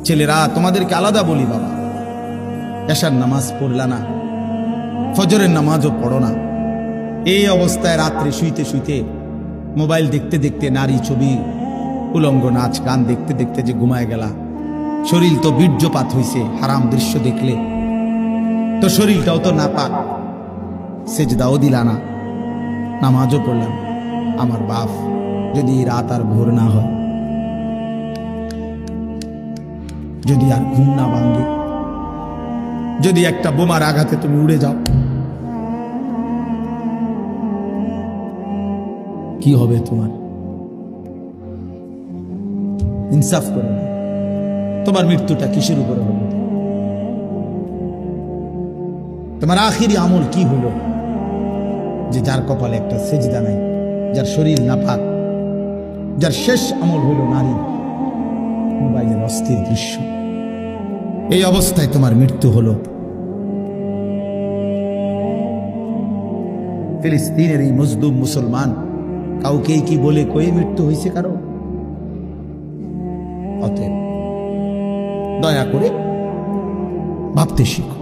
ছেলেরা তোমাদেরকে আলাদা বলি, বাবা, এশার নামাজ পড়লা না, ফজরের নামাজও পড়ো না, এই অবস্থায় রাত্রে শুইতে শুইতে মোবাইল দেখতে দেখতে নারী ছবি, উলঙ্গ নাচ গান দেখতে দেখতে যে ঘুমায় গেলা, শরীর তো বীর্যপাত হইছে, হারাম দৃশ্য দেখলে তো শরীরটাও তো নাপাক, সেজদাও দিলা না, নামাজও পড়লাম। আমার বাপ, যদি রাত আর ভোর না হয়, যদি আর ঘুম না ভাঙে, যদি একটা বোমার আঘাতে তুমি উড়ে যাও, কি হবে তোমার? ইনসাফ করো, তোমার মৃত্যুটা কিসের উপরে হবে? তোমার আখিরি আমল কি হলো যে যার কপালে একটা সেজদা নাই, যার শরীর নাপাক, যার শেষ আমল হলো নারী, মোবাইলের অস্থির দৃশ্য, এই অবস্থায় তোমার মৃত্যু হলো। ফিলিস্তিনের এই মজলুম মুসলমান কাউকে কি বলে কয়ে মৃত্যু হয়েছে কারো? অতএব দয়া করে ভাবতে শিখো।